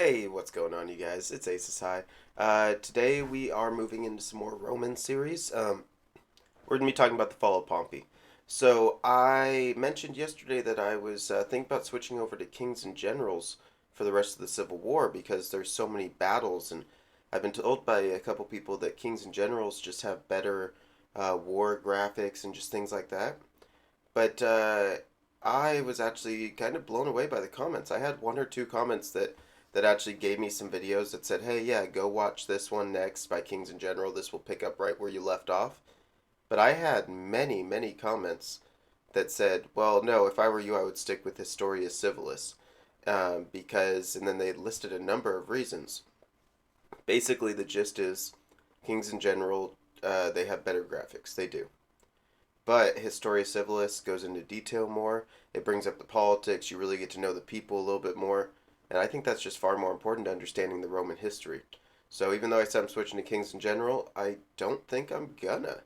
Hey, what's going on, you guys? It's Aces High. Today we are moving into some more Roman series. We're going to be talking about the Fall of Pompey. So I mentioned yesterday that I was thinking about switching over to Kings and Generals for the rest of the Civil War because there's so many battles, and I've been told by a couple people that Kings and Generals just have better war graphics and just things like that. But I was actually kind of blown away by the comments. I had one or two comments that actually gave me some videos that said, "Hey, yeah, go watch this one next by Kings in General. This will pick up right where you left off." But I had many, many comments that said, "Well, no, if I were you, I would stick with Historia Civilis." Because, and then they listed a number of reasons. Basically, the gist is Kings in General, they have better graphics. They do. But Historia Civilis goes into detail more. It brings up the politics. You really get to know the people a little bit more. And I think that's just far more important to understanding the Roman history. So even though I said I'm switching to Kings in General, I don't think I'm gonna.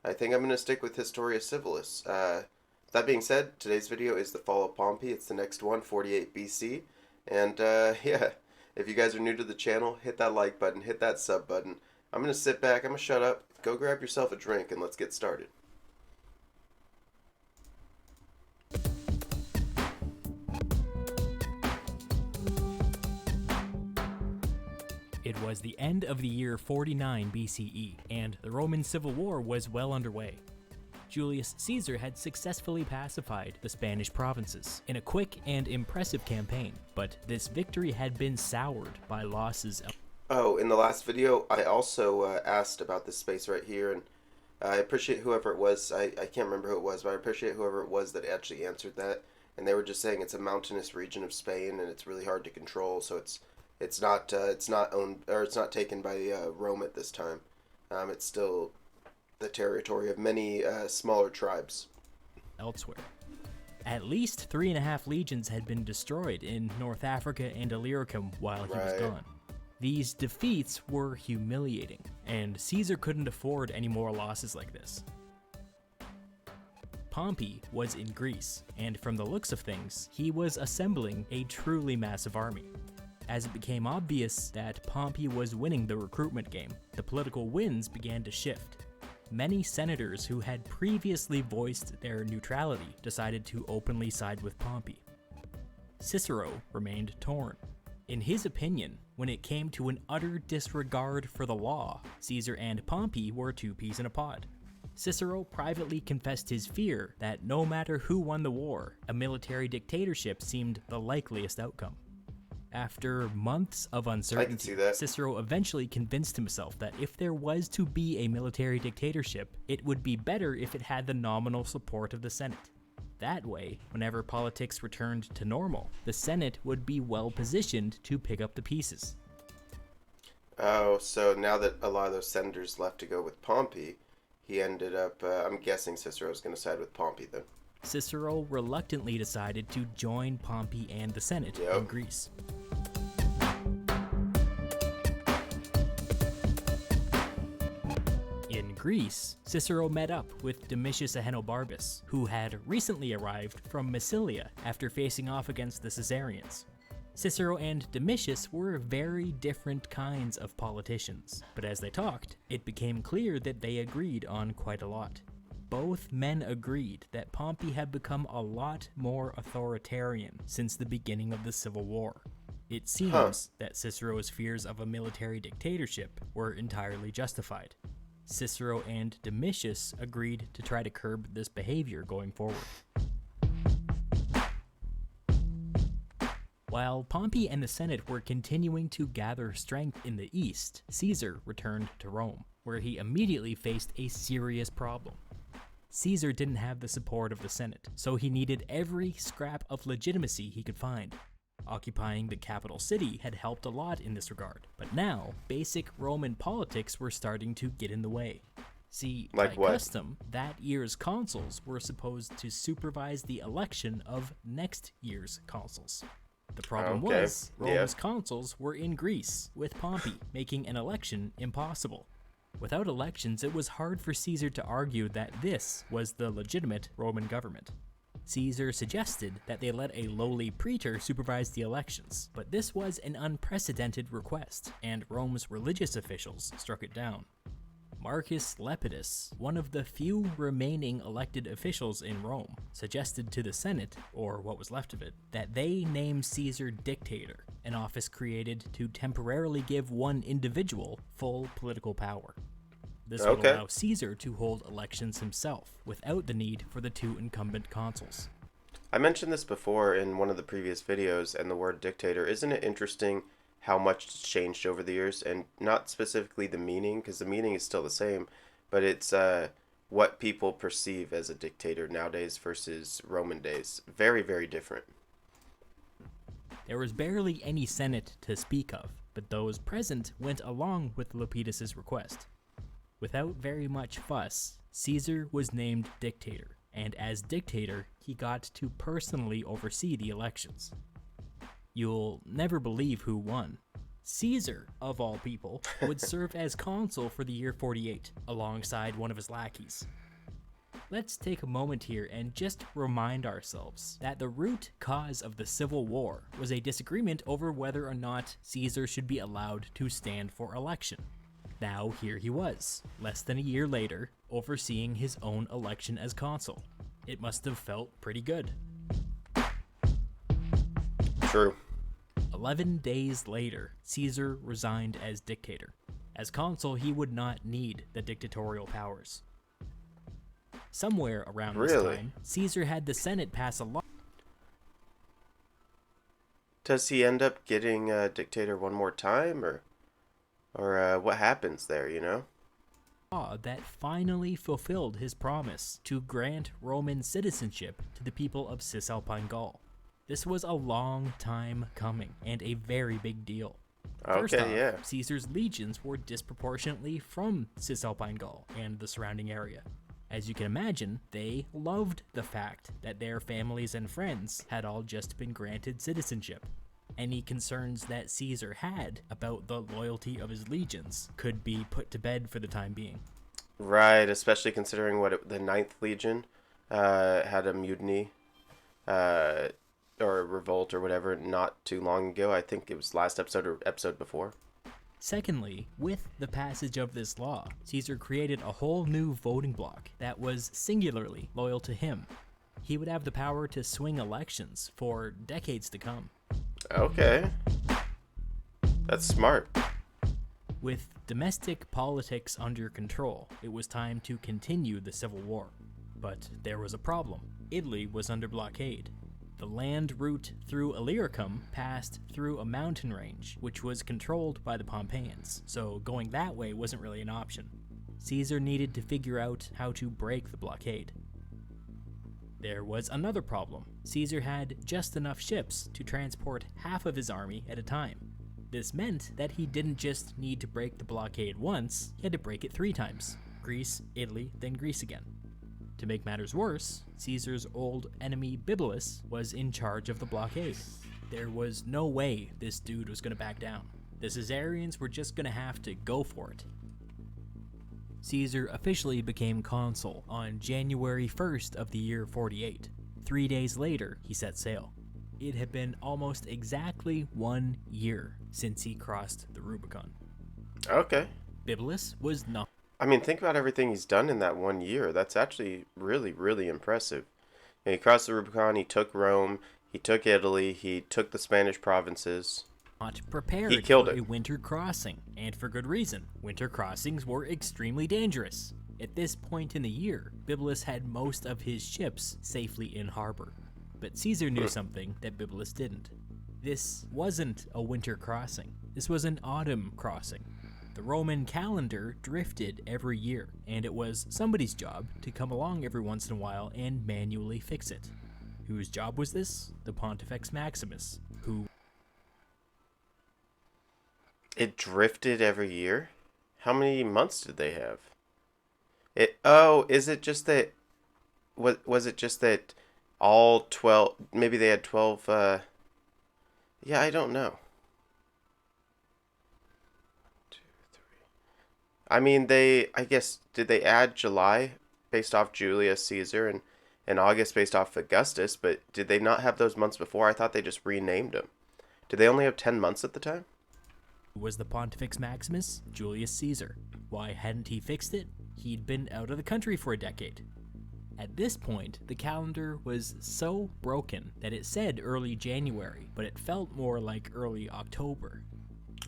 I think I'm gonna stick with Historia Civilis. That being said, today's video is the Fall of Pompey. It's the next one, 48 BC. And yeah, if you guys are new to the channel, hit that like button, hit that sub button. I'm gonna sit back, I'm gonna shut up, go grab yourself a drink, and let's get started. It was the end of the year 49 BCE, and the Roman Civil War was well underway. Julius Caesar had successfully pacified the Spanish provinces in a quick and impressive campaign, but this victory had been soured by losses. Oh, in the last video, I also asked about this space right here, and I appreciate whoever it was. I can't remember who it was, but I appreciate whoever it was that actually answered that. And they were just saying it's a mountainous region of Spain, and it's really hard to control, so it's not owned, or it's not taken by Rome at this time. It's still the territory of many smaller tribes. Elsewhere. At least 3.5 legions had been destroyed in North Africa and Illyricum while he was gone. These defeats were humiliating, and Caesar couldn't afford any more losses like this. Pompey was in Greece, and from the looks of things, he was assembling a truly massive army. As it became obvious that Pompey was winning the recruitment game, the political winds began to shift. Many senators who had previously voiced their neutrality decided to openly side with Pompey. Cicero remained torn. In his opinion, when it came to an utter disregard for the law, Caesar and Pompey were two peas in a pod. Cicero privately confessed his fear that no matter who won the war, a military dictatorship seemed the likeliest outcome. After months of uncertainty, Cicero eventually convinced himself that if there was to be a military dictatorship, it would be better if it had the nominal support of the Senate. That way, whenever politics returned to normal, the Senate would be well positioned to pick up the pieces. Oh, so now that a lot of those senators left to go with Pompey, he ended up, I'm guessing Cicero's going to side with Pompey then. Cicero reluctantly decided to join Pompey and the Senate in Greece. In Greece, Cicero met up with Domitius Ahenobarbus, who had recently arrived from Massilia after facing off against the Caesarians. Cicero and Domitius were very different kinds of politicians, but as they talked, it became clear that they agreed on quite a lot. Both men agreed that Pompey had become a lot more authoritarian since the beginning of the Civil War. It seems that Cicero's fears of a military dictatorship were entirely justified. Cicero and Domitius agreed to try to curb this behavior going forward. While Pompey and the Senate were continuing to gather strength in the east, Caesar returned to Rome, where he immediately faced a serious problem. Caesar didn't have the support of the Senate, so he needed every scrap of legitimacy he could find. Occupying the capital city had helped a lot in this regard, but now, basic Roman politics were starting to get in the way. See, by custom, that year's consuls were supposed to supervise the election of next year's consuls. The problem was, Rome's consuls were in Greece, with Pompey, making an election impossible. Without elections, it was hard for Caesar to argue that this was the legitimate Roman government. Caesar suggested that they let a lowly praetor supervise the elections, but this was an unprecedented request, and Rome's religious officials struck it down. Marcus Lepidus, one of the few remaining elected officials in Rome, suggested to the Senate, or what was left of it, that they name Caesar dictator, an office created to temporarily give one individual full political power. This would Okay. allow Caesar to hold elections himself, without the need for the two incumbent consuls. I mentioned this before in one of the previous videos, and the word dictator. Isn't it interesting how much it's changed over the years? And not specifically the meaning, because the meaning is still the same, but it's what people perceive as a dictator nowadays versus Roman days. Very, very different. There was barely any Senate to speak of, but those present went along with Lepidus' request. Without very much fuss, Caesar was named dictator, and as dictator, he got to personally oversee the elections. You'll never believe who won. Caesar, of all people, would serve as consul for the year 48, alongside one of his lackeys. Let's take a moment here and just remind ourselves that the root cause of the Civil War was a disagreement over whether or not Caesar should be allowed to stand for election. Now here he was, less than a year later, overseeing his own election as consul. It must have felt pretty good. True. 11 days later, Caesar resigned as dictator. As consul, he would not need the dictatorial powers. Somewhere around this Really? time, Caesar had the Senate pass a law Does he end up getting dictator one more time, or what happens there? that finally fulfilled his promise to grant Roman citizenship to the people of Cisalpine Gaul. This was a long time coming, and a very big deal. First Okay, off, yeah. Caesar's legions were disproportionately from Cisalpine Gaul and the surrounding area. As you can imagine, they loved the fact that their families and friends had all just been granted citizenship. Any concerns that Caesar had about the loyalty of his legions could be put to bed for the time being. Right, especially considering the Ninth Legion had a mutiny or a revolt or whatever not too long ago. I think it was last episode or episode before. Secondly, with the passage of this law, Caesar created a whole new voting bloc that was singularly loyal to him. He would have the power to swing elections for decades to come. Okay. That's smart. With domestic politics under control, it was time to continue the Civil War. But there was a problem. Italy was under blockade. The land route through Illyricum passed through a mountain range, which was controlled by the Pompeians, so going that way wasn't really an option. Caesar needed to figure out how to break the blockade. There was another problem. Caesar had just enough ships to transport half of his army at a time. This meant that he didn't just need to break the blockade once, he had to break it 3 times. Greece, Italy, then Greece again. To make matters worse, Caesar's old enemy Bibulus was in charge of the blockade. There was no way this dude was going to back down. The Caesarians were just going to have to go for it. Caesar officially became consul on January 1st of the year 48. 3 days later, he set sail. It had been almost exactly 1 year since he crossed the Rubicon. Okay. Bibulus was not. I mean, think about everything he's done in that 1 year. That's actually really, really impressive. He crossed the Rubicon, he took Rome, he took Italy, he took the Spanish provinces. Not prepared He killed for it. a winter crossing, and for good reason. Winter crossings were extremely dangerous. At this point in the year, Bibulus had most of his ships safely in harbor. But Caesar knew something that Bibulus didn't. This wasn't a winter crossing. This was an autumn crossing. The Roman calendar drifted every year, and it was somebody's job to come along every once in a while and manually fix it. Whose job was this? The Pontifex Maximus, who... It drifted every year? How many months did they have? Is it just that... Was it just that all 12... Maybe they had 12... Yeah, I don't know. 2, 3. I mean, I guess, did they add July based off Julius Caesar? and August based off Augustus, but did they not have those months before? I thought they just renamed them. Did they only have 10 months at the time? Was the Pontifex Maximus Julius Caesar? Why hadn't he fixed it? He'd been out of the country for a decade. At this point, the calendar was so broken that it said early January, but it felt more like early October.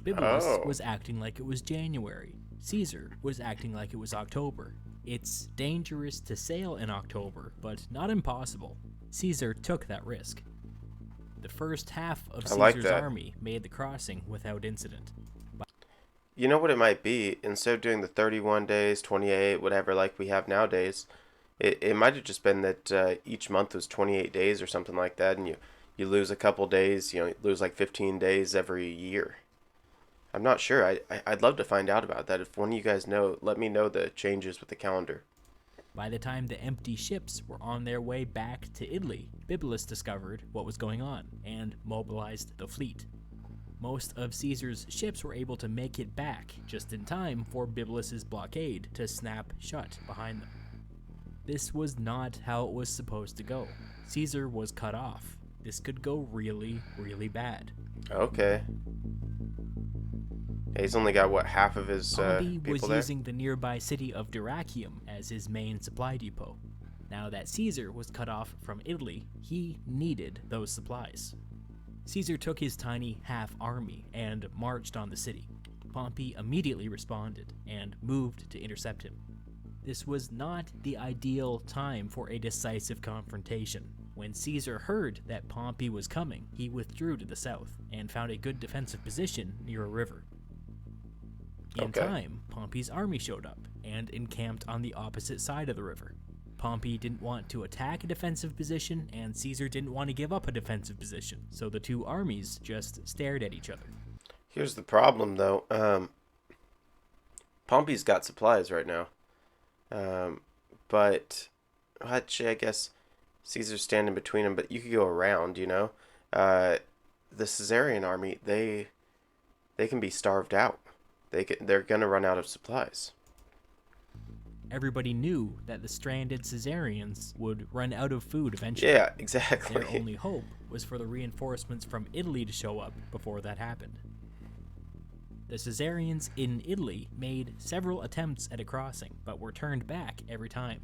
Bibulus was acting like it was January. Caesar was acting like it was October. It's dangerous to sail in October, but not impossible. Caesar took that risk. The first half of Caesar's army made the crossing without incident. You know what it might be? Instead of doing the 31 days, 28, whatever, like we have nowadays, it might have just been that each month was 28 days or something like that, and you lose a couple days, you lose like 15 days every year. I'm not sure. I'd love to find out about that. If one of you guys know, let me know the changes with the calendar. By the time the empty ships were on their way back to Italy, Bibulus discovered what was going on and mobilized the fleet. Most of Caesar's ships were able to make it back just in time for Bibulus's blockade to snap shut behind them. This was not how it was supposed to go. Caesar was cut off. This could go really, really bad. Okay. He's only got, what, half of his Pompey people was there? using the nearby city of Dyrrhachium as his main supply depot. Now that Caesar was cut off from Italy, he needed those supplies. Caesar took his tiny half army and marched on the city. Pompey immediately responded and moved to intercept him. This was not the ideal time for a decisive confrontation. When Caesar heard that Pompey was coming, he withdrew to the south and found a good defensive position near a river. In time, Pompey's army showed up and encamped on the opposite side of the river. Pompey didn't want to attack a defensive position, and Caesar didn't want to give up a defensive position, so the two armies just stared at each other. Here's the problem, though. Pompey's got supplies right now. But actually, I guess Caesar's standing between them, but you could go around, The Caesarian army, they can be starved out. They're going to run out of supplies. Everybody knew that the stranded Caesarians would run out of food eventually. Yeah, exactly. Their only hope was for the reinforcements from Italy to show up before that happened. The Caesarians in Italy made several attempts at a crossing, but were turned back every time.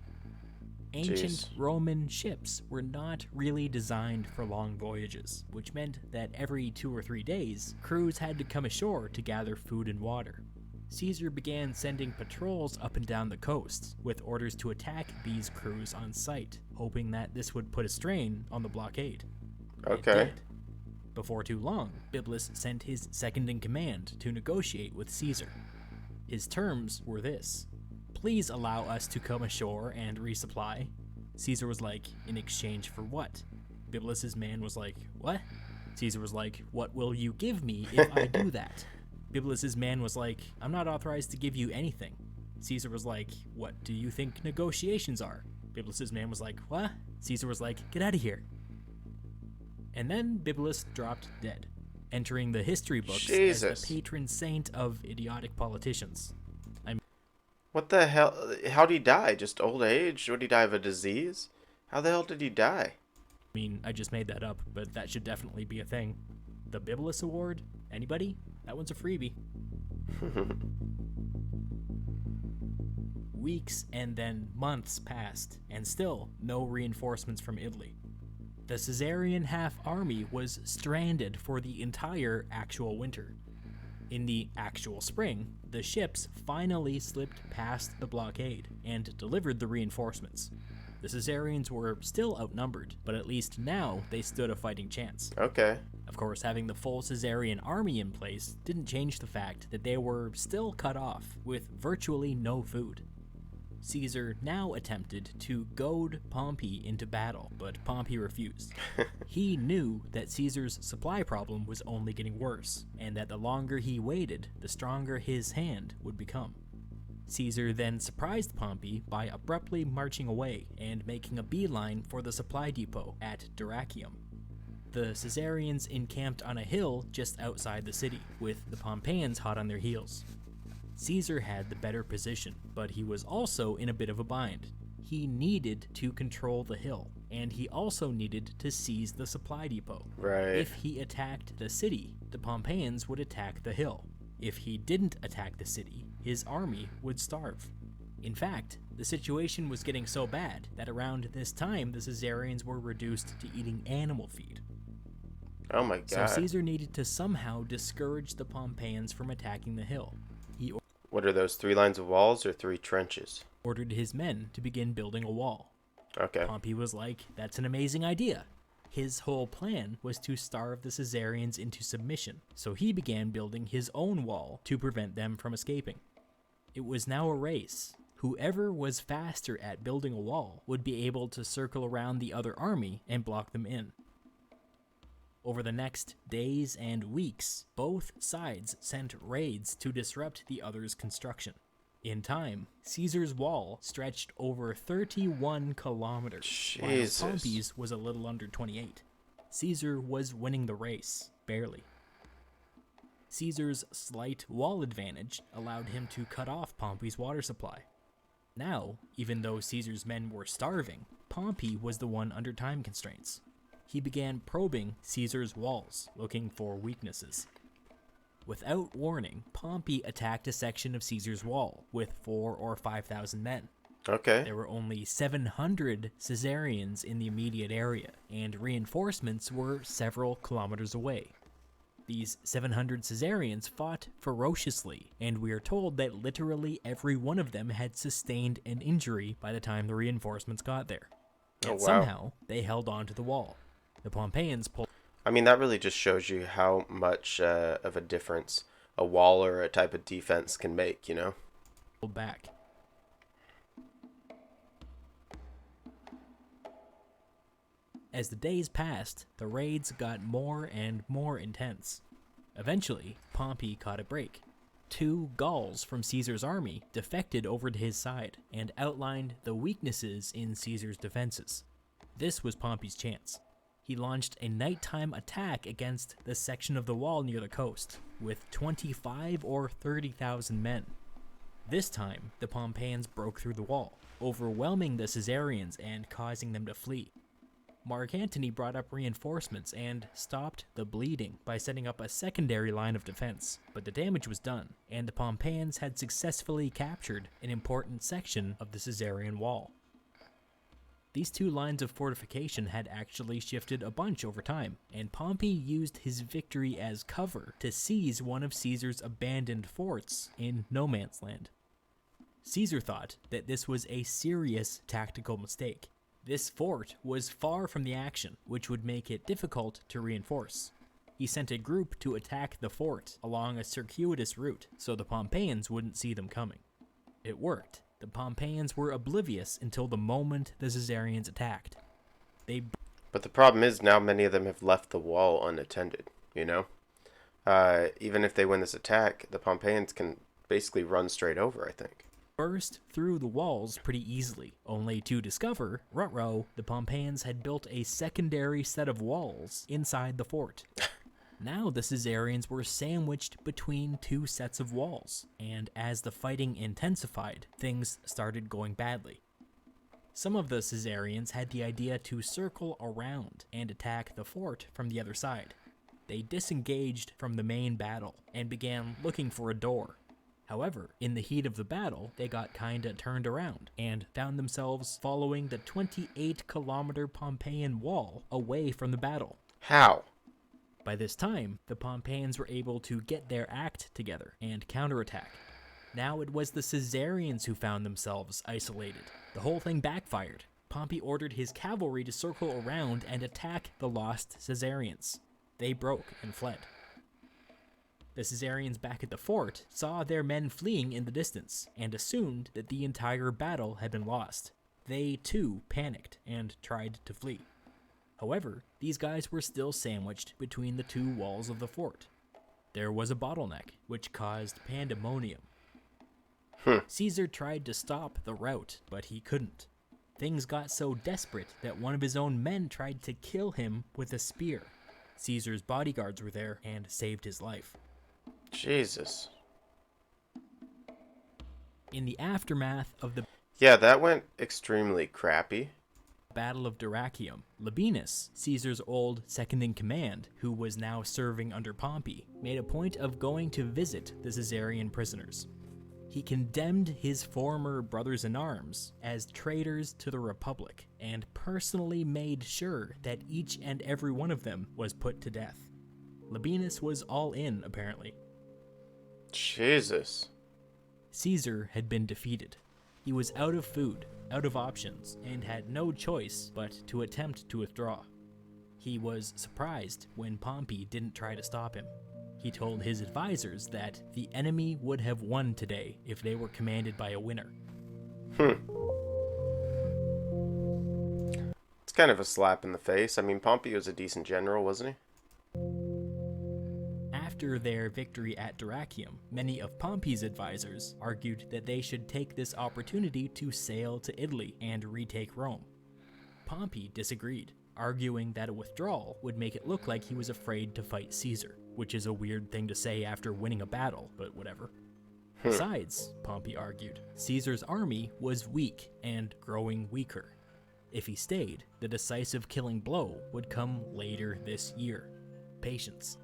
Ancient Roman ships were not really designed for long voyages, which meant that every 2 or 3 days, crews had to come ashore to gather food and water. Caesar began sending patrols up and down the coast, with orders to attack these crews on sight, hoping that this would put a strain on the blockade. Okay. It did. Before too long, Bibulus sent his second-in-command to negotiate with Caesar. His terms were this: please allow us to come ashore and resupply. Caesar was like, in exchange for what? Bibulus's man was like, what? Caesar was like, what will you give me if I do that? Bibulus's man was like, I'm not authorized to give you anything. Caesar was like, what do you think negotiations are? Bibulus's man was like, what? Caesar was like, get out of here. And then Bibulus dropped dead, entering the history books as the patron saint of idiotic politicians. What the hell? How'd he die? Just old age? Would he die of a disease? How the hell did he die? I mean, I just made that up, but that should definitely be a thing. The Bibulus Award? Anybody? That one's a freebie. Weeks and then months passed, and still no reinforcements from Italy. The Caesarian half-army was stranded for the entire actual winter. In the actual spring, the ships finally slipped past the blockade and delivered the reinforcements. The Caesarians were still outnumbered, but at least now they stood a fighting chance. Okay. Of course, having the full Caesarian army in place didn't change the fact that they were still cut off, with virtually no food. Caesar now attempted to goad Pompey into battle, but Pompey refused. He knew that Caesar's supply problem was only getting worse, and that the longer he waited, the stronger his hand would become. Caesar then surprised Pompey by abruptly marching away and making a beeline for the supply depot at Dyrrhachium. The Caesarians encamped on a hill just outside the city, with the Pompeians hot on their heels. Caesar had the better position, but he was also in a bit of a bind. he needed to control the hill, and he also needed to seize the supply depot. Right. If he attacked the city, the Pompeians would attack the hill. If he didn't attack the city, his army would starve. In fact, the situation was getting so bad that around this time the Caesarians were reduced to eating animal feed. Oh my So god. Caesar needed to somehow discourage the Pompeians from attacking the hill. He What are those, 3 lines of walls or 3 trenches? ordered his men to begin building a wall. Okay. Pompey was like, that's an amazing idea. His whole plan was to starve the Caesarians into submission, so he began building his own wall to prevent them from escaping. It was now a race. Whoever was faster at building a wall would be able to circle around the other army and block them in. Over the next days and weeks, both sides sent raids to disrupt the other's construction. In time, Caesar's wall stretched over 31 kilometers, Jesus. while Pompey's was a little under 28. Caesar was winning the race, barely. Caesar's slight wall advantage allowed him to cut off Pompey's water supply. Now, even though Caesar's men were starving, Pompey was the one under time constraints. He began probing Caesar's walls, looking for weaknesses. Without warning, Pompey attacked a section of Caesar's wall with 4,000 or 5,000 men. Okay. There were only 700 Caesarians in the immediate area, and reinforcements were several kilometers away. These 700 Caesarians fought ferociously, and we are told that literally every one of them had sustained an injury by the time the reinforcements got there. Oh, Yet wow. somehow, they held on to the wall. The Pompeians pulled I mean, that really just shows you how much of a difference a wall or a type of defense can make, you know? back. As the days passed, the raids got more and more intense. Eventually, Pompey caught a break. 2 Gauls from Caesar's army defected over to his side and outlined the weaknesses in Caesar's defenses. This was Pompey's chance. He launched a nighttime attack against the section of the wall near the coast, with 25 or 30,000 men. This time, the Pompeians broke through the wall, overwhelming the Caesarians and causing them to flee. Mark Antony brought up reinforcements and stopped the bleeding by setting up a secondary line of defense, but the damage was done, and the Pompeians had successfully captured an important section of the Caesarian wall. These 2 lines of fortification had actually shifted a bunch over time, and Pompey used his victory as cover to seize one of Caesar's abandoned forts in no man's land. Caesar thought that this was a serious tactical mistake. This fort was far from the action, which would make it difficult to reinforce. He sent a group to attack the fort along a circuitous route so the Pompeians wouldn't see them coming. It worked. The Pompeians were oblivious until the moment the Caesarians attacked. But the problem is now many of them have left the wall unattended, you know? Even if they win this attack, the Pompeians can basically run straight over, I think. Burst through the walls pretty easily, only to discover, ruh-roh, the Pompeians had built a secondary set of walls inside the fort. Now the Caesarians were sandwiched between 2 sets of walls, and as the fighting intensified, things started going badly. Some of the Caesarians had the idea to circle around and attack the fort from the other side. They disengaged from the main battle and began looking for a door. However, in the heat of the battle, they got kinda turned around and found themselves following the 28-kilometer Pompeian wall away from the battle. How? By this time, the Pompeians were able to get their act together and counterattack. Now it was the Caesarians who found themselves isolated. The whole thing backfired. Pompey ordered his cavalry to circle around and attack the lost Caesarians. They broke and fled. The Caesarians back at the fort saw their men fleeing in the distance and assumed that the entire battle had been lost. They, too, panicked and tried to flee. However, these guys were still sandwiched between the 2 walls of the fort. There was a bottleneck, which caused pandemonium. Caesar tried to stop the rout, but he couldn't. Things got so desperate that one of his own men tried to kill him with a spear. Caesar's bodyguards were there and saved his life. Jesus. In the aftermath of the Yeah, that went extremely crappy. Battle of Dyrrhachium, Labienus, Caesar's old second-in-command, who was now serving under Pompey, made a point of going to visit the Caesarean prisoners. He condemned his former brothers-in-arms as traitors to the Republic, and personally made sure that each and every one of them was put to death. Labienus was all in, apparently. Jesus. Caesar had been defeated. He was out of food, out of options, and had no choice but to attempt to withdraw. He was surprised when Pompey didn't try to stop him. He told his advisors that the enemy would have won today if they were commanded by a winner. It's kind of a slap in the face. I mean, Pompey was a decent general, wasn't he? After their victory at Dyrrhachium, many of Pompey's advisors argued that they should take this opportunity to sail to Italy and retake Rome. Pompey disagreed, arguing that a withdrawal would make it look like he was afraid to fight Caesar, which is a weird thing to say after winning a battle, but whatever. Besides, Pompey argued, Caesar's army was weak and growing weaker. If he stayed, the decisive killing blow would come later this year. Patience.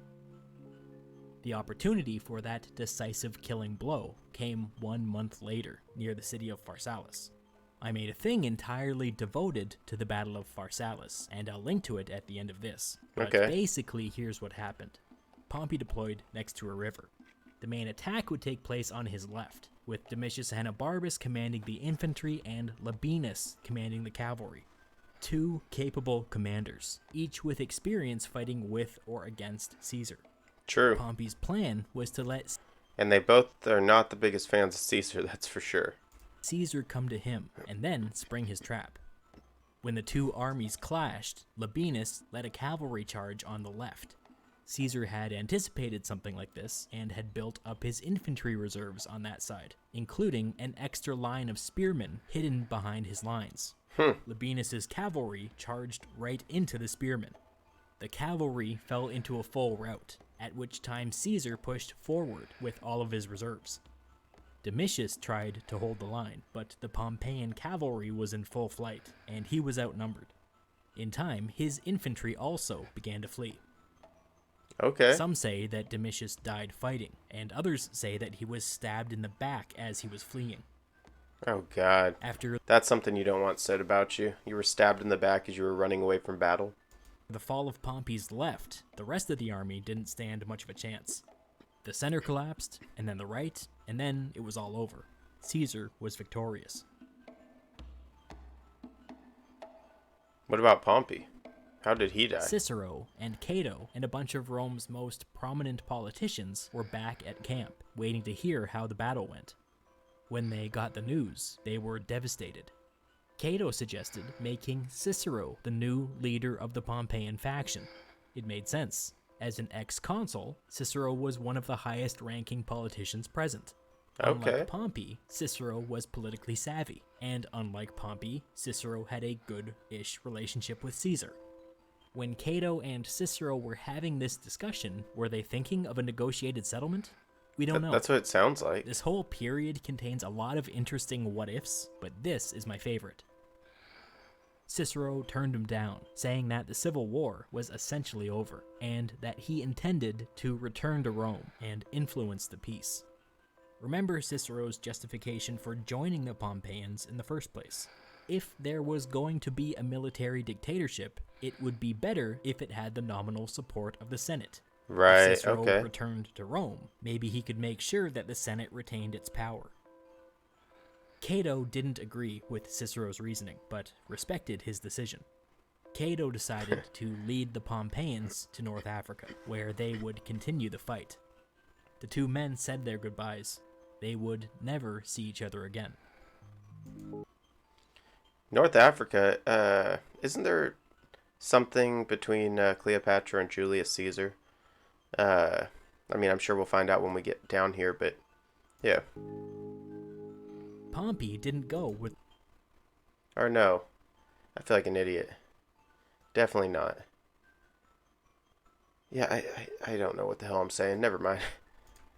The opportunity for that decisive killing blow came 1 month later, near the city of Pharsalus. I made a thing entirely devoted to the Battle of Pharsalus, and I'll link to it at the end of this. But basically, here's what happened. Pompey deployed next to a river. The main attack would take place on his left, with Domitius Ahenobarbus commanding the infantry and Labienus commanding the cavalry. Two capable commanders, each with experience fighting with or against Caesar. True. Pompey's plan was to let And they both are not the biggest fans of Caesar, that's for sure. Caesar come to him, and then spring his trap. When the two armies clashed, Labienus led a cavalry charge on the left. Caesar had anticipated something like this, and had built up his infantry reserves on that side, including an extra line of spearmen hidden behind his lines. Labienus's cavalry charged right into the spearmen. The cavalry fell into a full rout, at which time Caesar pushed forward with all of his reserves. Domitius tried to hold the line, but the Pompeian cavalry was in full flight, and he was outnumbered. In time, his infantry also began to flee. Okay. Some say that Domitius died fighting, and others say that he was stabbed in the back as he was fleeing. Oh, God. After That's something you don't want said about you. You were stabbed in the back as you were running away from battle. the fall of Pompey's left, the rest of the army didn't stand much of a chance. The center collapsed, and then the right, and then it was all over. Caesar was victorious. What about Pompey? How did he die? Cicero and Cato and a bunch of Rome's most prominent politicians were back at camp, waiting to hear how the battle went. When they got the news, they were devastated. Cato suggested making Cicero the new leader of the Pompeian faction. It made sense. As an ex-consul, Cicero was one of the highest-ranking politicians present. Okay. Unlike Pompey, Cicero was politically savvy, and unlike Pompey, Cicero had a good-ish relationship with Caesar. When Cato and Cicero were having this discussion, were they thinking of a negotiated settlement? We don't know. That's what it sounds like. This whole period contains a lot of interesting what-ifs, but this is my favorite. Cicero turned him down, saying that the civil war was essentially over, and that he intended to return to Rome and influence the peace. Remember Cicero's justification for joining the Pompeians in the first place. If there was going to be a military dictatorship, it would be better if it had the nominal support of the Senate. Right, If Cicero okay. returned to Rome, maybe he could make sure that the Senate retained its power. Cato didn't agree with Cicero's reasoning, but respected his decision. Cato decided to lead the Pompeians to North Africa, where they would continue the fight. The two men said their goodbyes. They would never see each other again. North Africa, isn't there something between Cleopatra and Julius Caesar? I mean, I'm sure we'll find out when we get down here, but yeah. Pompey didn't go with... Or no. I feel like an idiot. Definitely not. Yeah, I don't know what the hell I'm saying. Never mind.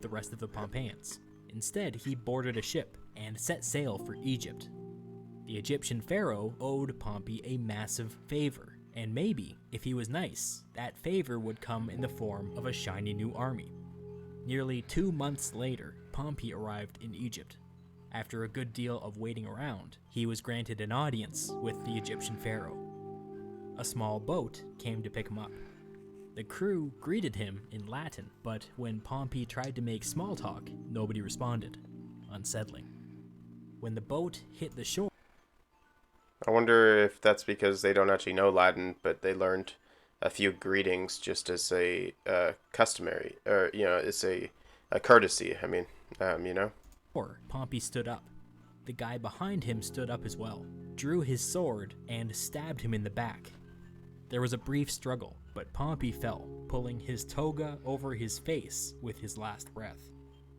the rest of the Pompeians. Instead, he boarded a ship and set sail for Egypt. The Egyptian pharaoh owed Pompey a massive favor, and maybe, if he was nice, that favor would come in the form of a shiny new army. Nearly 2 months later, Pompey arrived in Egypt. After a good deal of waiting around, he was granted an audience with the Egyptian pharaoh. A small boat came to pick him up. The crew greeted him in Latin, but when Pompey tried to make small talk, nobody responded. Unsettling. When the boat hit the shore, I wonder if that's because they don't actually know Latin, but they learned a few greetings just as a customary, or it's a courtesy. I mean, Pompey stood up. The guy behind him stood up as well, drew his sword, and stabbed him in the back. There was a brief struggle, but Pompey fell, pulling his toga over his face with his last breath.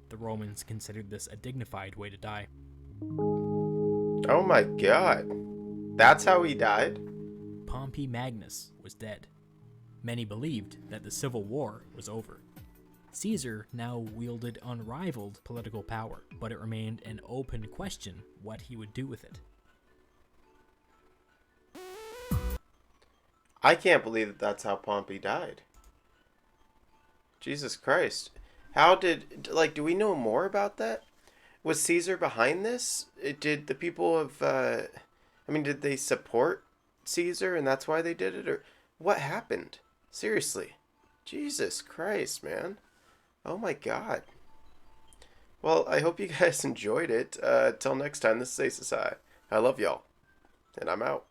The Romans considered this a dignified way to die. Oh my God. That's how he died? Pompey Magnus was dead. Many believed that the civil war was over. Caesar now wielded unrivaled political power, but it remained an open question what he would do with it. I can't believe that that's how Pompey died. Jesus Christ. How did, do we know more about that? Was Caesar behind this? Did the people of, did they support Caesar and that's why they did it? Or what happened? Seriously. Jesus Christ, man. Oh my God. Well, I hope you guys enjoyed it. Till next time, this is Ace I love y'all. And I'm out.